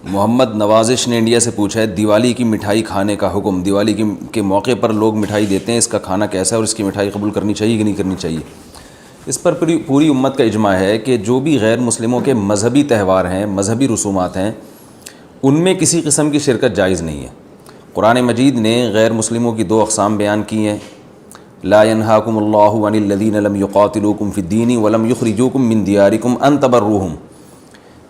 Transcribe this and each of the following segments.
محمد نوازش نے انڈیا سے پوچھا ہے دیوالی کی مٹھائی کھانے کا حکم، دیوالی کے موقع پر لوگ مٹھائی دیتے ہیں، اس کا کھانا کیسا ہے اور اس کی مٹھائی قبول کرنی چاہیے کہ نہیں کرنی چاہیے؟ اس پر پوری امت کا اجماع ہے کہ جو بھی غیر مسلموں کے مذہبی تہوار ہیں، مذہبی رسومات ہیں، ان میں کسی قسم کی شرکت جائز نہیں ہے۔ قرآن مجید نے غیر مسلموں کی دو اقسام بیان کی ہیں، لا ينهاكم الله عن الذين لم يقاتلوكم في الدين ولم يخرجوكم من دياركم ان تبروهم،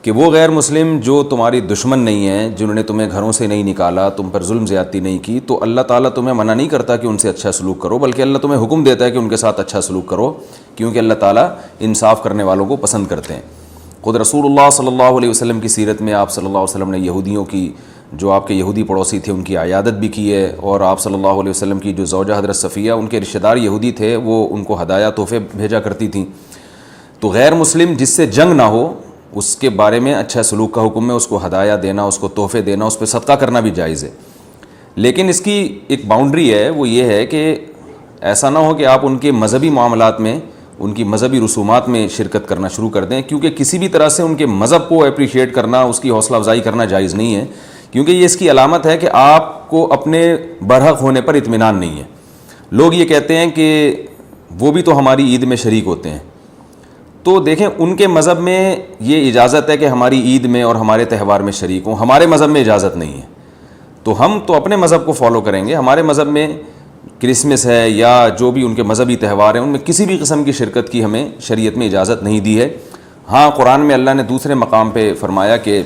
کہ وہ غیر مسلم جو تمہاری دشمن نہیں ہیں، جنہوں نے تمہیں گھروں سے نہیں نکالا، تم پر ظلم زیادتی نہیں کی، تو اللہ تعالیٰ تمہیں منع نہیں کرتا کہ ان سے اچھا سلوک کرو، بلکہ اللہ تمہیں حکم دیتا ہے کہ ان کے ساتھ اچھا سلوک کرو، کیونکہ اللہ تعالیٰ انصاف کرنے والوں کو پسند کرتے ہیں۔ خود رسول اللہ صلی اللہ علیہ وسلم کی سیرت میں آپ صلی اللہ علیہ وسلم نے یہودیوں کی، جو آپ کے یہودی پڑوسی تھے، ان کی عیادت بھی کی ہے، اور آپ صلی اللہ علیہ وسلم کی جو زوجہ حضرت صفیہ، ان کے رشتہ دار یہودی تھے، وہ ان کو ہدایہ تحفے بھیجا کرتی تھیں۔ تو غیر مسلم جس سے جنگ نہ ہو، اس کے بارے میں اچھا سلوک کا حکم ہے، اس کو ہدایہ دینا، اس کو تحفے دینا، اس پہ صدقہ کرنا بھی جائز ہے۔ لیکن اس کی ایک باؤنڈری ہے، وہ یہ ہے کہ ایسا نہ ہو کہ آپ ان کے مذہبی معاملات میں، ان کی مذہبی رسومات میں شرکت کرنا شروع کر دیں، کیونکہ کسی بھی طرح سے ان کے مذہب کو اپریشیٹ کرنا، اس کی حوصلہ افزائی کرنا جائز نہیں ہے، کیونکہ یہ اس کی علامت ہے کہ آپ کو اپنے برحق ہونے پر اطمینان نہیں ہے۔ لوگ یہ کہتے ہیں کہ وہ بھی تو ہماری عید میں شریک ہوتے ہیں، تو دیکھیں ان کے مذہب میں یہ اجازت ہے کہ ہماری عید میں اور ہمارے تہوار میں شریک ہوں، ہمارے مذہب میں اجازت نہیں ہے، تو ہم تو اپنے مذہب کو فالو کریں گے۔ ہمارے مذہب میں کرسمس ہے یا جو بھی ان کے مذہبی تہوار ہیں، ان میں کسی بھی قسم کی شرکت کی ہمیں شریعت میں اجازت نہیں دی ہے۔ ہاں، قرآن میں اللہ نے دوسرے مقام پہ فرمایا کہ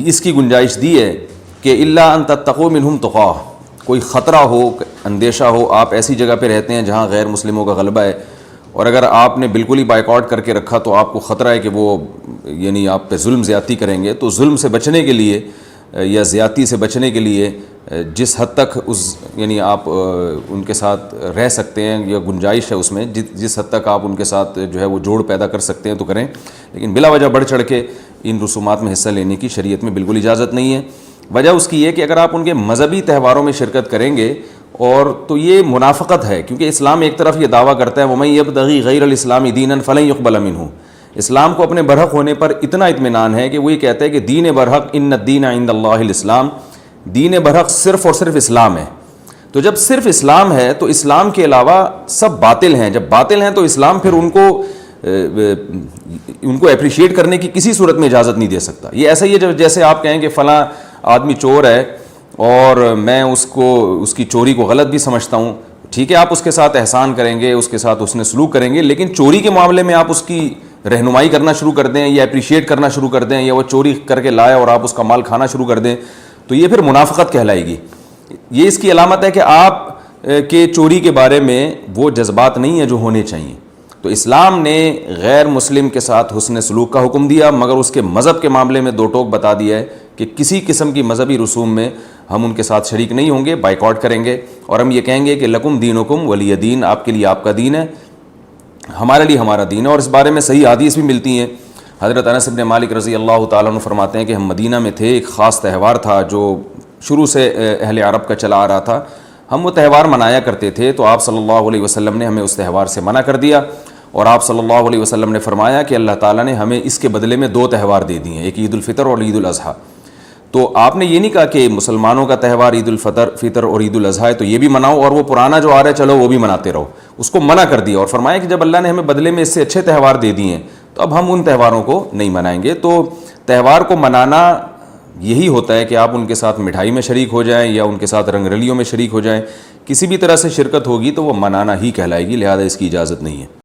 اس کی گنجائش دی ہے کہ الا ان تتقوا منہم تقاہ، کوئی خطرہ ہو، اندیشہ ہو، آپ ایسی جگہ پہ رہتے ہیں جہاں غیر مسلموں کا غلبہ ہے، اور اگر آپ نے بالکل ہی بائیکاٹ کر کے رکھا تو آپ کو خطرہ ہے کہ وہ یعنی آپ پہ ظلم زیادتی کریں گے، تو ظلم سے بچنے کے لیے یا زیادتی سے بچنے کے لیے جس حد تک یعنی آپ ان کے ساتھ رہ سکتے ہیں یا گنجائش ہے اس میں، جس حد تک آپ ان کے ساتھ جو ہے وہ جوڑ پیدا کر سکتے ہیں تو کریں، لیکن بلا وجہ بڑھ چڑھ کے ان رسومات میں حصہ لینے کی شریعت میں بالکل اجازت نہیں ہے۔ وجہ اس کی یہ کہ اگر آپ ان کے مذہبی تہواروں میں شرکت کریں گے اور تو یہ منافقت ہے، کیونکہ اسلام ایک طرف یہ دعویٰ کرتا ہے وَمَن يَبْتَغِي غَيْرَ الْإِسْلَامِ دِينًا فَلَن يُقْبَلَ مِنْهُ، اسلام کو اپنے برحق ہونے پر اتنا اطمینان ہے کہ وہ یہ کہتا ہے کہ دین برحق ان الدین عند اللہ الاسلام، دین برحق صرف اور صرف اسلام ہے۔ تو جب صرف اسلام ہے تو اسلام کے علاوہ سب باطل ہیں، جب باطل ہیں تو اسلام پھر ان کو اپریشیٹ کرنے کی کسی صورت میں اجازت نہیں دے سکتا۔ یہ ایسا ہی ہے جیسے آپ کہیں کہ فلاں آدمی چور ہے اور میں اس کی چوری کو غلط بھی سمجھتا ہوں، ٹھیک ہے، آپ اس کے ساتھ احسان کریں گے، اس کے ساتھ حسن سلوک کریں گے، لیکن چوری کے معاملے میں آپ اس کی رہنمائی کرنا شروع کر دیں یا اپریشیٹ کرنا شروع کر دیں، یا وہ چوری کر کے لایا اور آپ اس کا مال کھانا شروع کر دیں، تو یہ پھر منافقت کہلائے گی۔ یہ اس کی علامت ہے کہ آپ کے چوری کے بارے میں وہ جذبات نہیں ہیں جو ہونے چاہیے۔ تو اسلام نے غیر مسلم کے ساتھ حسن سلوک کا حکم دیا، مگر اس کے مذہب کے معاملے میں دو ٹوک بتا دیا ہے کہ کسی قسم کی مذہبی رسوم میں ہم ان کے ساتھ شریک نہیں ہوں گے، بائیکاٹ کریں گے، اور ہم یہ کہیں گے کہ لکم دینکم ولی دین، آپ کے لیے آپ کا دین ہے، ہمارے لیے ہمارا دین ہے۔ اور اس بارے میں صحیح حدیث بھی ملتی ہیں۔ حضرت انس بن مالک رضی اللہ تعالیٰ عنہ فرماتے ہیں کہ ہم مدینہ میں تھے، ایک خاص تہوار تھا جو شروع سے اہل عرب کا چلا آ رہا تھا، ہم وہ تہوار منایا کرتے تھے، تو آپ صلی اللہ علیہ وسلم نے ہمیں اس تہوار سے منع کر دیا، اور آپ صلی اللہ علیہ وسلم نے فرمایا کہ اللہ تعالیٰ نے ہمیں اس کے بدلے میں دو تہوار دے دیے ہیں، ایک عید الفطر اور عید الاضحیٰ۔ تو آپ نے یہ نہیں کہا کہ مسلمانوں کا تہوار عید الفطر اور عید الاضحیٰ ہے تو یہ بھی مناؤ، اور وہ پرانا جو آ رہا ہے چلو وہ بھی مناتے رہو، اس کو منع کر دیا، اور فرمایا کہ جب اللہ نے ہمیں بدلے میں اس سے اچھے تہوار دے دیے ہیں تو اب ہم ان تہواروں کو نہیں منائیں گے۔ تو تہوار کو منانا یہی ہوتا ہے کہ آپ ان کے ساتھ مٹھائی میں شریک ہو جائیں یا ان کے ساتھ رنگ رلیوں میں شریک ہو جائیں، کسی بھی طرح سے شرکت ہوگی تو وہ منانا ہی کہلائے گی، لہذا اس کی اجازت نہیں ہے۔